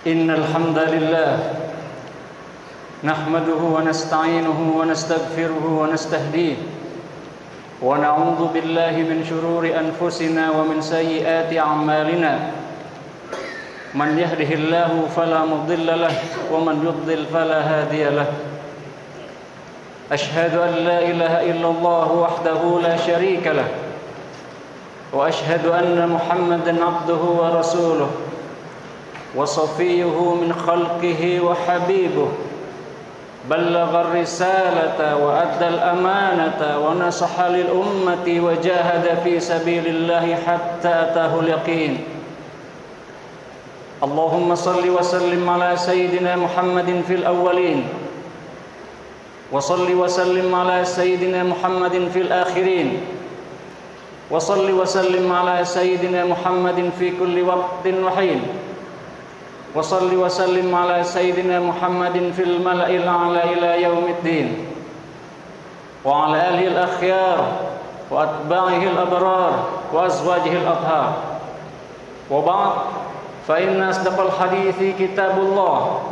Innal hamdalillah nahmaduhu wa nasta'inuhu wa nastaghfiruhu wa nastahdihi wa na'udzu billahi min shururi anfusina wa min sayyiati a'malina. Man yahdihillahu fala mudilla lahu wa man yudlil fala hadiya lahu. Ashhadu an la ilaha illallah wahdahu la syarika lahu wa ashhadu anna Muhammadan 'abduhu wa rasuluhu wa safiyuhu min khalqihi wa habibuhu ballagha ar-risalata wa adda al-amanata wa nasaha lil ummati wa jahada fi sabilillahi hatta atahu al-yaqin. Allahumma salli wa sallim ala sayyidina Muhammadin fil awwalin wa salli wa sallim ala sayyidina Muhammadin fil akhirin wa salli wa sallim ala sayyidina Muhammadin fi kulli waqtin wa hin wa salli wa sallim ala sayyidina Muhammadin fil mala'il a'la ila yaumiddin wa ala alihi al-akhyar wa atba'ihi al-abrar wa azwajihi al-athhar wa ba'd fa inna asdaqal hadithi kitabullah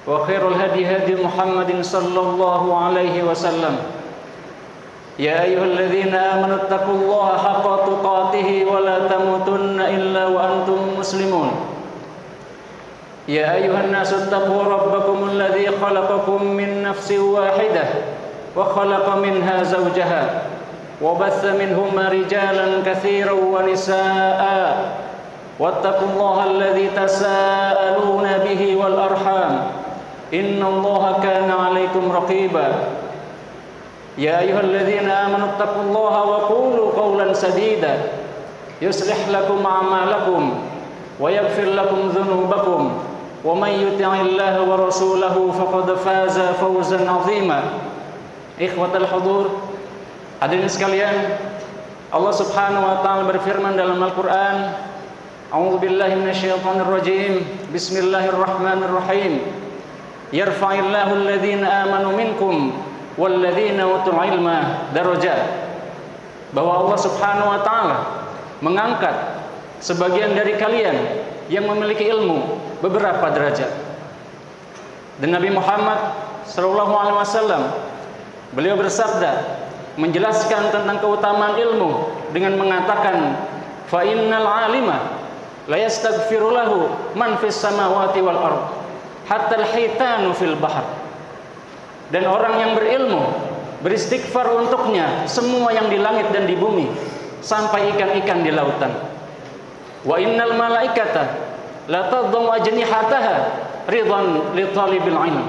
wa khairul hadi hadi Muhammadin sallallahu alaihi wasallam. Ya ayyuhalladzina amanu taqullaha haqqa tuqatih wa la tamutunna illa wa antum muslimun. Ya ayyuhan nasu taqu rabbakum alladzi khalaqakum min nafsin wahidah wa khalaqa minha zawjaha wa batha minhuma rijalan katsiran wa nisaa'a wattaqullaha alladzi tasaaluna bihi wal arham innallaha kana 'alaikum raqiba. Ya ayyuhalladzina amanu taqullaha wa qulu qawlan sadida yuslih lakum a'malakum wa yaghfir lakum dhunubakum wa man yuti'illaha wa rasulahu faqad faza fawzan 'azima. Ikhwatal hudur, hadirin sekalian, Allah Subhanahu wa taala berfirman dalam Al-Qur'an, A'udzu billahi minasyaitonir rajim. Bismillahirrahmanirrahim. Yarfa'illahu alladhina amanu minkum walladzina utul ilma darajat. Bahwa Allah Subhanahu wa taala mengangkat sebagian dari kalian yang memiliki ilmu beberapa derajat. Dan Nabi Muhammad sallallahu alaihi wasallam beliau bersabda menjelaskan tentang keutamaan ilmu dengan mengatakan fa innal alima la yastaghfiru lahu man fis samawati wal ard hatta al hitanu fil bahr. Dan orang yang berilmu beristighfar untuknya semua yang di langit dan di bumi sampai ikan-ikan di lautan. Wa innal malaikata la tadhu ajnihataha ridwan li talibil ilm.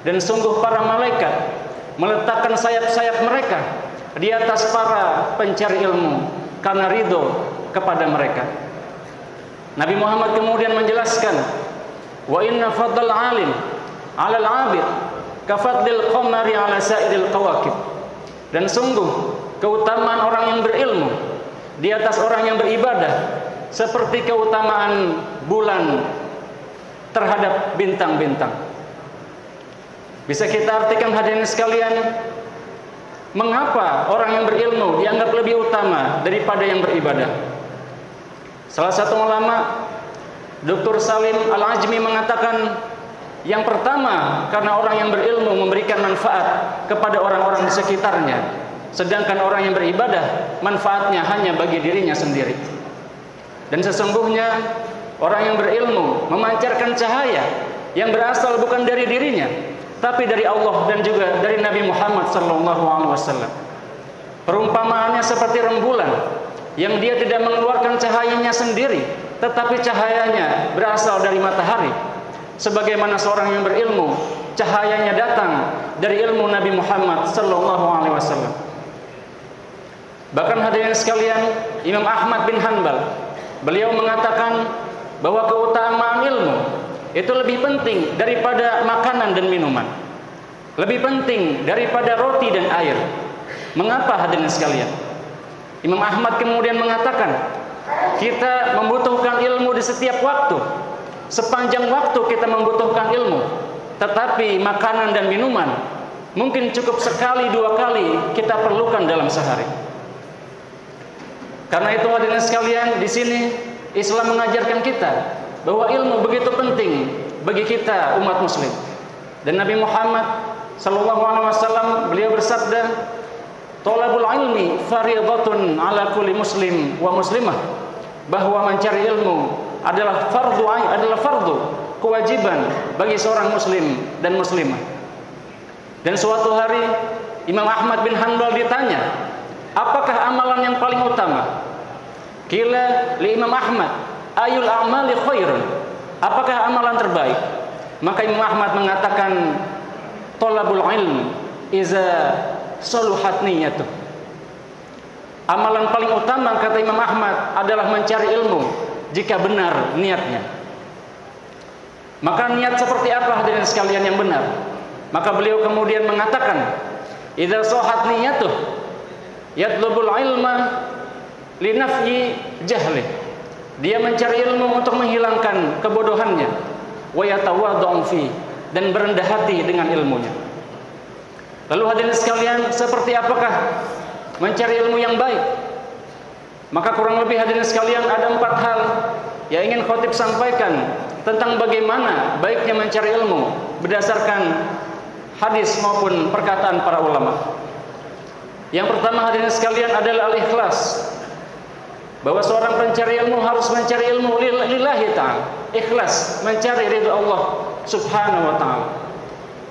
Dan sungguh para malaikat meletakkan sayap-sayap mereka di atas para pencari ilmu karena ridho kepada mereka. Nabi Muhammad kemudian menjelaskan wa inna fadl alim 'ala al-'abid ka fadlil qamari 'ala sa'iril kawakib. Dan sungguh keutamaan orang yang berilmu di atas orang yang beribadah seperti keutamaan bulan terhadap bintang-bintang. Bisa kita artikan hadirin sekalian, mengapa orang yang berilmu dianggap lebih utama daripada yang beribadah? Salah satu ulama, Dr. Salim Al-Ajmi mengatakan, yang pertama karena orang yang berilmu memberikan manfaat kepada orang-orang di sekitarnya, sedangkan orang yang beribadah manfaatnya hanya bagi dirinya sendiri. Dan sesungguhnya orang yang berilmu memancarkan cahaya yang berasal bukan dari dirinya, tapi dari Allah dan juga dari Nabi Muhammad sallallahu alaihi wasallam. Perumpamaannya seperti rembulan yang dia tidak mengeluarkan cahayanya sendiri, tetapi cahayanya berasal dari matahari. Sebagaimana seorang yang berilmu, cahayanya datang dari ilmu Nabi Muhammad sallallahu alaihi wasallam. Bahkan hadirin sekalian, Imam Ahmad bin Hanbal beliau mengatakan bahwa keutamaan ilmu itu lebih penting daripada makanan dan minuman, lebih penting daripada roti dan air. Mengapa hadirin sekalian? Imam Ahmad kemudian mengatakan, kita membutuhkan ilmu di setiap waktu. Sepanjang waktu kita membutuhkan ilmu, tetapi makanan dan minuman mungkin cukup sekali dua kali kita perlukan dalam sehari. Karena itu hadirin sekalian, di sini Islam mengajarkan kita bahwa ilmu begitu penting bagi kita umat muslim. Dan Nabi Muhammad sallallahu alaihi wasallam beliau bersabda, "Thalabul ilmi fardhatun ala kulli muslim wa muslimah." Bahwa mencari ilmu adalah fardu ain, adalah fardu, kewajiban bagi seorang muslim dan muslimah. Dan suatu hari Imam Ahmad bin Hanbal ditanya, apakah amalan yang paling utama? Qila li Imam Ahmad, ayul a'mali khairun? Apakah amalan terbaik? Maka Imam Ahmad mengatakan, thalabul ilm iza saluhat niyatuh. Amalan paling utama, kata Imam Ahmad, adalah mencari ilmu jika benar niatnya. Maka niat seperti apa hadirin sekalian yang benar? Maka beliau kemudian mengatakan, idza shahat niyatuh yatlubul ilma linafyi jahli. Dia mencari ilmu untuk menghilangkan kebodohannya, wa yatawaddu fi, dan berendah hati dengan ilmunya. Lalu hadirin sekalian, seperti apakah mencari ilmu yang baik? Maka kurang lebih hadirin sekalian ada 4 hal yang ingin khotib sampaikan tentang bagaimana baiknya mencari ilmu berdasarkan hadis maupun perkataan para ulama. Yang pertama hadirin sekalian adalah al-ikhlas. Bahwa seorang pencari ilmu harus mencari ilmu lillahi ta'ala, ikhlas, mencari ridha Allah subhanahu wa ta'ala.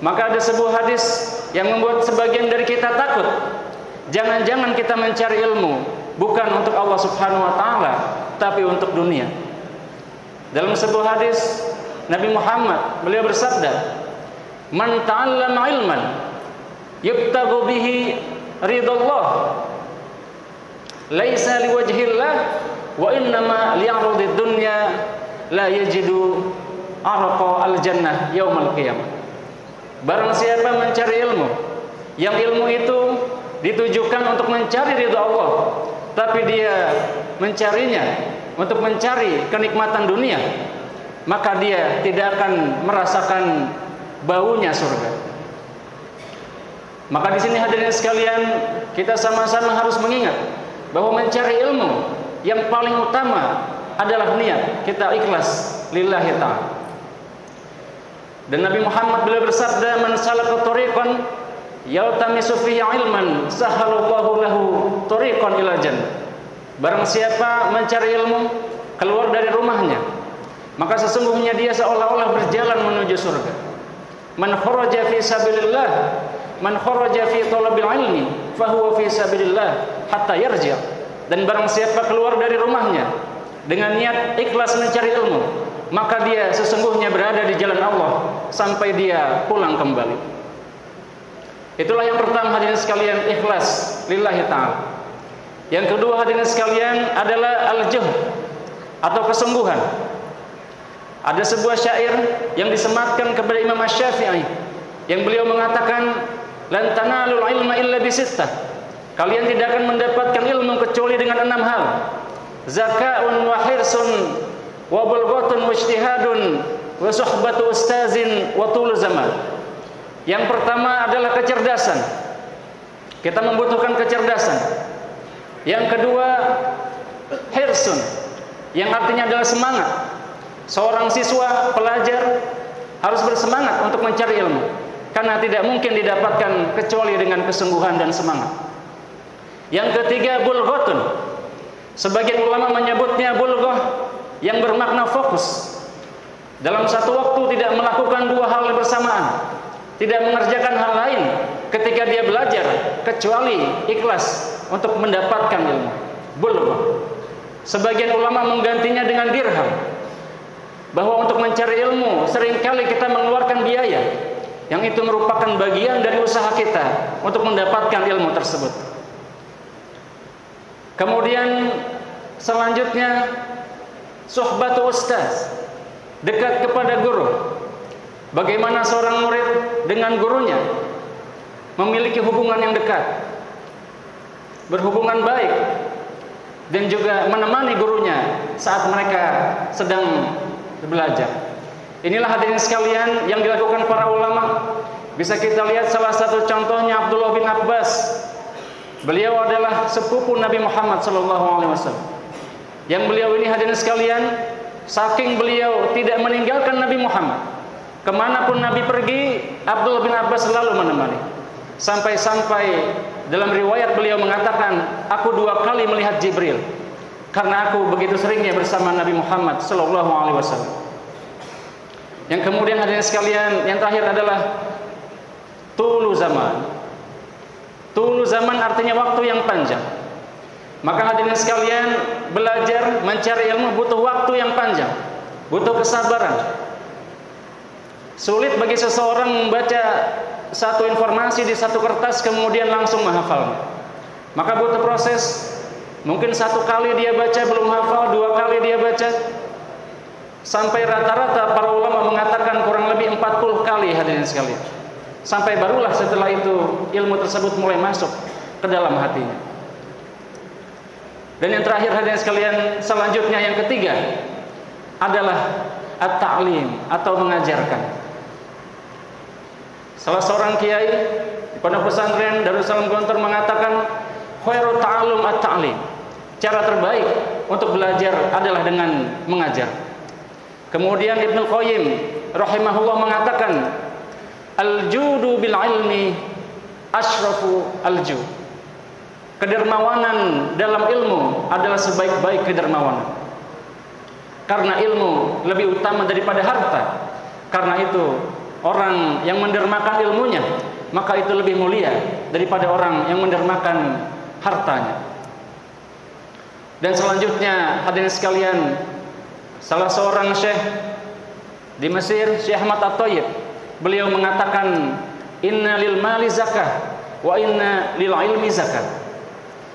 Maka ada sebuah hadis yang membuat sebagian dari kita takut. Jangan-jangan kita mencari ilmu bukan untuk Allah subhanahu wa ta'ala, tapi untuk dunia. Dalam sebuah hadis Nabi Muhammad beliau bersabda, man ta'allama ilman yubtaghu bihi ridallah laisa liwajhillah wa innama li'arudid dunya la yajidu araqa al-jannah yaumal qiyamah. Barang siapa mencari ilmu yang ilmu itu ditujukan untuk mencari ridha Allah, tapi dia mencarinya untuk mencari kenikmatan dunia, maka dia tidak akan merasakan baunya surga. Maka di sini hadirin sekalian, kita sama-sama harus mengingat bahwa mencari ilmu yang paling utama adalah niat kita ikhlas lillahi ta'ala. Dan Nabi Muhammad beliau bersabda, man salaka tariqan yaltamisu fihi ilman sahalallahu lahu tariqan ila jannah. Barang siapa mencari ilmu keluar dari rumahnya, maka sesungguhnya dia seolah-olah berjalan menuju surga. Man kharaja fi sabilillah, man kharaja fi talabil ilmi fahuwa fi sabilillah hatta yarji'. Dan barang siapa keluar dari rumahnya dengan niat ikhlas mencari ilmu, maka dia sesungguhnya berada di jalan Allah sampai dia pulang kembali. Itulah yang pertama hadirin sekalian, ikhlas lillahi ta'ala. Yang kedua hadirin sekalian adalah al-juhd atau kesungguhan. Ada sebuah syair yang disematkan kepada Imam Asy-Syafi'i yang beliau mengatakan, lan tanalul ilma illa bisittah. Kalian tidak akan mendapatkan ilmu kecuali dengan 6 hal. Zaka'un wa hirsun wa bulghatun wa ijtihadun wa suhbatu ustazin wa tul zaman. Yang pertama adalah kecerdasan. Kita membutuhkan kecerdasan. Yang kedua, hirsun, yang artinya adalah semangat. Seorang siswa, pelajar harus bersemangat untuk mencari ilmu, karena tidak mungkin didapatkan kecuali dengan kesungguhan dan semangat. Yang ketiga, bulghatun. Sebagian ulama menyebutnya bulghah yang bermakna fokus. Dalam satu waktu tidak melakukan 2 hal bersamaan, tidak mengerjakan hal lain ketika dia belajar kecuali ikhlas untuk mendapatkan ilmu. Bulghah. Sebagian ulama menggantinya dengan dirham, bahwa untuk mencari ilmu seringkali kita mengeluarkan biaya, yang itu merupakan bagian dari usaha kita untuk mendapatkan ilmu tersebut. Kemudian selanjutnya, suhbatu ustaz, dekat kepada guru. Bagaimana seorang murid dengan gurunya memiliki hubungan yang dekat, berhubungan baik, dan juga menemani gurunya saat mereka sedang belajar. Inilah hadirin sekalian yang dilakukan para ulama. Bisa kita lihat salah satu contohnya Abdullah bin Abbas. Beliau adalah sepupu Nabi Muhammad SAW. Yang beliau ini hadirin sekalian saking beliau tidak meninggalkan Nabi Muhammad, kemanapun Nabi pergi, Abdullah bin Abbas selalu menemani. Sampai-sampai dalam riwayat beliau mengatakan, aku 2 kali melihat Jibril, karena aku begitu seringnya bersama Nabi Muhammad sallallahu alaihi wasallam. Yang kemudian hadirin sekalian, yang terakhir adalah tulu zaman. Tulu zaman artinya waktu yang panjang. Maka hadirin sekalian, belajar mencari ilmu butuh waktu yang panjang, butuh kesabaran. Sulit bagi seseorang membaca satu informasi di satu kertas kemudian langsung menghafalnya. Maka butuh proses. Mungkin 1 kali dia baca belum hafal, 2 kali dia baca, sampai rata-rata para ulama mengatakan kurang lebih 40 kali hadirin sekalian. Sampai barulah setelah itu ilmu tersebut mulai masuk ke dalam hatinya. Dan yang terakhir hadirin sekalian, selanjutnya yang ketiga adalah at-ta'lim atau mengajarkan. Salah seorang kiai di pondok pesantren Darussalam Gontor mengatakan, khairu ta'allum at-ta'lim. Cara terbaik untuk belajar adalah dengan mengajar. Kemudian Ibnu Qayyim rahimahullah mengatakan, al-judu bil ilmi asyrafu al-jud. Kedermawanan dalam ilmu adalah sebaik-baik kedermawanan. Karena ilmu lebih utama daripada harta. Karena itu orang yang mendermakan ilmunya, maka itu lebih mulia daripada orang yang mendermakan hartanya. Dan selanjutnya hadirin sekalian, salah seorang syekh di Mesir, Syekh Ahmad At-Thayyib, beliau mengatakan, inna lil mali zakah wa inna lil ilmi zakat.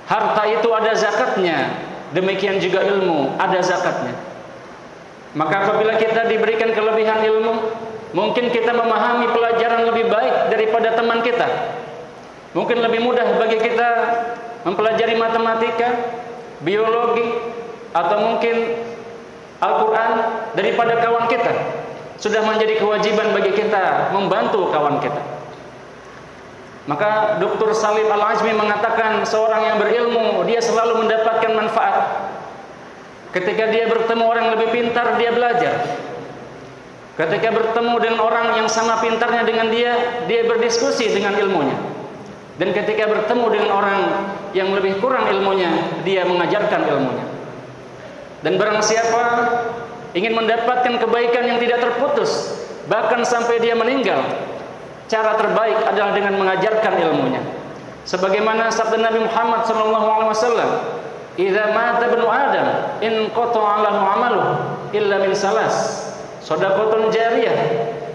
Harta itu ada zakatnya, demikian juga ilmu ada zakatnya. Maka apabila kita diberikan kelebihan ilmu, mungkin kita memahami pelajaran lebih baik daripada teman kita. Mungkin lebih mudah bagi kita mempelajari matematika, biologi, atau mungkin Al-Quran daripada kawan kita. Sudah menjadi kewajiban bagi kita membantu kawan kita. Maka Dr. Salim Al-Ajmi mengatakan, seorang yang berilmu dia selalu mendapatkan manfaat. Ketika dia bertemu orang yang lebih pintar, dia belajar. Ketika bertemu dengan orang yang sama pintarnya dengan dia, dia berdiskusi dengan ilmunya. Dan ketika bertemu dengan orang yang lebih kurang ilmunya, dia mengajarkan ilmunya. Dan barang siapa ingin mendapatkan kebaikan yang tidak terputus, bahkan sampai dia meninggal, cara terbaik adalah dengan mengajarkan ilmunya. Sebagaimana sabda Nabi Muhammad SAW, "Idza mata ibnu Adam, in qata'a lahu 'amaluhu illa min salas, shadaqatun jariyah,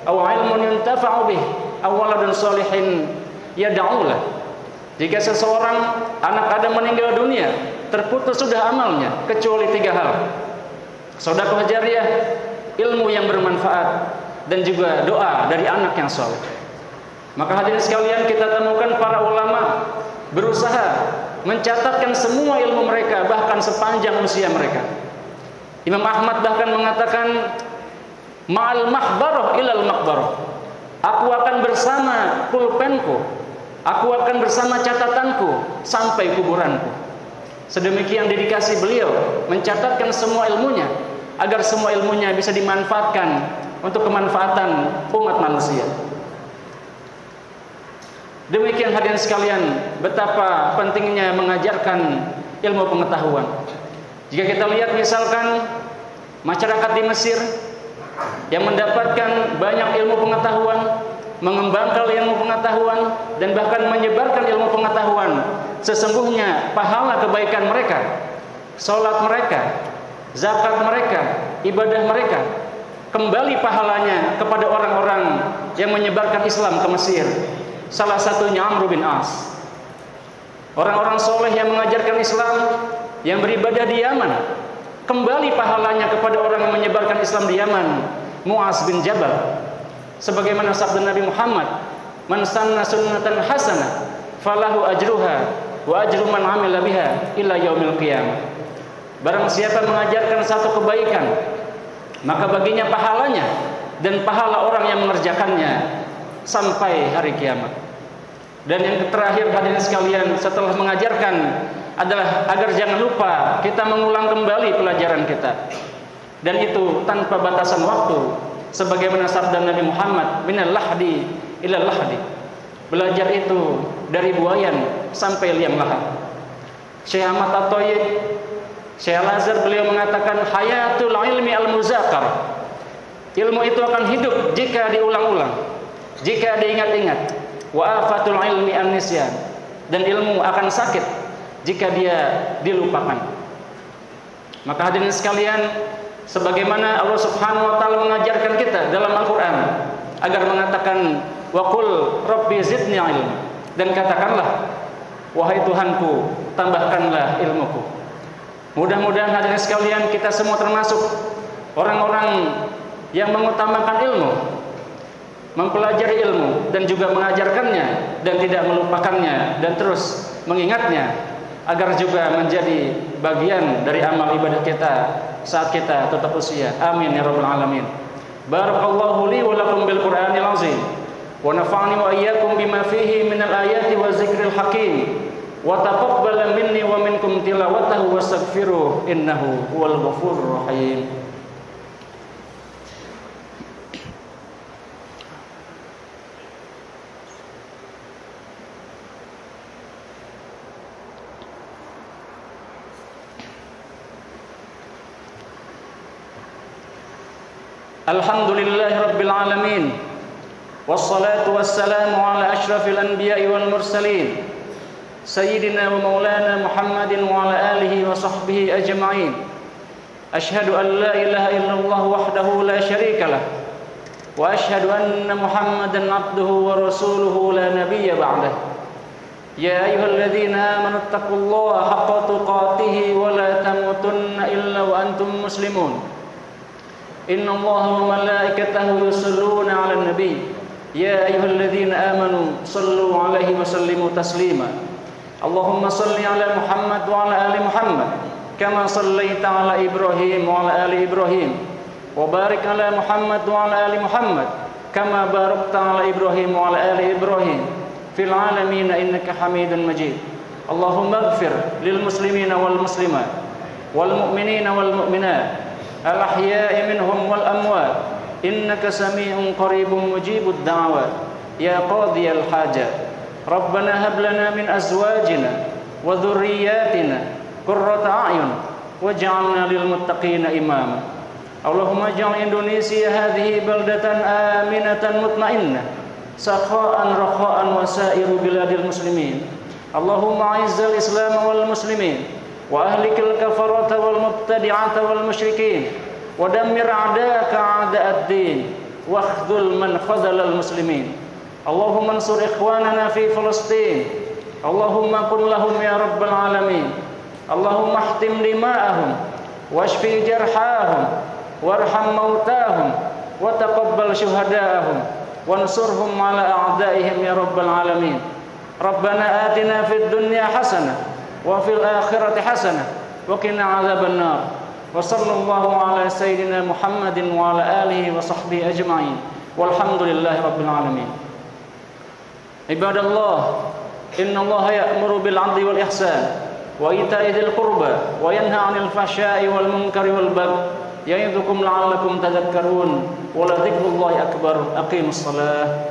aw 'ilmun yuntafa'u bih, aw waladun shalihin yad'u lah." Jika seseorang anak Adam meninggal dunia, terputus sudah amalnya kecuali 3 hal. Sedekah jariyah, ilmu yang bermanfaat, dan juga doa dari anak yang saleh. Maka hadirin sekalian, kita temukan para ulama berusaha mencatatkan semua ilmu mereka bahkan sepanjang usia mereka. Imam Ahmad bahkan mengatakan, ma'al mahbarah ilal maqbarah. Aku akan bersama pulpenku, aku akan bersama catatanku sampai kuburanku. Sedemikian dedikasi beliau mencatatkan semua ilmunya agar semua ilmunya bisa dimanfaatkan untuk kemanfaatan umat manusia. Demikian hadirin sekalian, betapa pentingnya mengajarkan ilmu pengetahuan. Jika kita lihat misalkan masyarakat di Mesir yang mendapatkan banyak ilmu pengetahuan, mengembangkan ilmu pengetahuan, dan bahkan menyebarkan ilmu pengetahuan, sesungguhnya pahala kebaikan mereka, sholat mereka, zakat mereka, ibadah mereka, kembali pahalanya kepada orang-orang yang menyebarkan Islam ke Mesir. Salah satunya Amr bin As. Orang-orang soleh yang mengajarkan Islam, yang beribadah di Yaman, kembali pahalanya kepada orang yang menyebarkan Islam di Yaman, Mu'az bin Jabal. Sebagaimana sabda Nabi Muhammad, man sanna sunnatan hasanah falahu ajruha wa ajru man amila biha ila yaumil qiyamah. Barang siapa mengajarkan satu kebaikan, maka baginya pahalanya dan pahala orang yang mengerjakannya sampai hari kiamat. Dan yang terakhir hadirin sekalian, setelah mengajarkan adalah agar jangan lupa kita mengulang kembali pelajaran kita. dan itu tanpa batasan waktu, sebagaimana sabda Nabi Muhammad, minal lahdi ilal lahdi. Belajar itu dari buayan sampai liang lahat. Syekh Ahmad At-Thayyib, Syekh Al-Azhar, beliau mengatakan hayatul ilmi al-muzakar. Ilmu itu akan hidup jika diulang-ulang, jika diingat-ingat. Wa afatul ilmi an-nisyan, dan ilmu akan sakit jika dia dilupakan. Maka hadirin sekalian, sebagaimana Allah Subhanahu wa taala mengajarkan kita dalam Al-Qur'an agar mengatakan wa qul rabbi zidni ilma, dan katakanlah wahai Tuhanku, tambahkanlah ilmuku. Mudah-mudahan hadirin sekalian kita semua termasuk orang-orang yang mengutamakan ilmu, mempelajari ilmu dan juga mengajarkannya dan tidak melupakannya dan terus mengingatnya, agar juga menjadi bagian dari amal ibadah kita saat kita tetap usia. Amin ya rabbal alamin. Barakallahu li wa lakum bil Qur'anil azim wa nafa'ani wa iyyakum bima fihi minal ayati wa zikril hakim wa taqabbala minni wa minkum tilawatahu wastaghfiruh innahu huwal ghafurur rahim. Alhamdulillahi rabbil alamin, wassalatu wassalamu ala asyrafil anbiya'i wal mursalin, sayyidina wa maulana Muhammadin wa ala alihi wa sahbihi ajma'in. Ashhadu an la ilaha illallah wahdahu la syarika lah, wa ashhadu anna Muhammadan abduhu wa rasuluhu la nabiyya ba'dah. Ya ayyuhalladzina amanu taqullaha haqqa tuqatih wa la tamutunna illa wa antum muslimun. Inna Allaha wa malaikatahu yusalluna 'alan nabi. Ya ayyuhalladzina amanu sallu 'alaihi wa sallimu taslima. Allahumma salli 'ala Muhammad wa 'ala ali Muhammad kama sallaita 'ala Ibrahim wa 'ala ali Ibrahim, wa barik 'ala Muhammad wa 'ala ali Muhammad kama barakta 'ala Ibrahim wa 'ala ali Ibrahim fil 'alamin innaka Hamidun Majid. Allahumma ighfir lil muslimina wal muslimat wal mu'minina wal mu'minat al-ahya'i minhum wal amwat innaka sami'un qaribun mujibud da'awat ya qadiyal hajat. Rabbana hab lana min azwajina wa dhurriyyatina qurrata a'yun waj'alna lil muttaqina imama. Allahumma ij'al Indonesia hadhihi baldatan aminatan mutmainnah sakha'an rakha'an wa sa'iru biladil muslimin. Allahumma a'izzal islam wal muslimin wa ahlikil kafarata wal mubtadi'ata wal musyrikin wa dammir a'da'aka a'da'ad-din wa akhdhul man khadhalal muslimin. Allahumma ansur ikhwanana fi Filistin. Allahumma kun lahum ya rabbal alamin. Allahumma ihtim dima'ahum washfi jarhahum warham mautahum wa taqabbal syuhada'ahum wansurhum 'ala a'da'ihim ya rabbal alamin. Rabbana atina fid dunya hasanah wa fil akhirati hasanah wa qina 'adzaban nar. Wa sallallahu ala sayyidina Muhammadin wa ala alihi wa sahbihi ajma'in. Walhamdulillahi rabbil alamin. Ibadallah, innallaha ya'muru bil 'adli wal ihsan wa ita'i dzil qurba wa yanha 'anil fahsya'i wal munkari wal baghi ya'idzukum la'allakum tadhakkarun. Wa la dzikrullahi akbar. Aqimus shalah.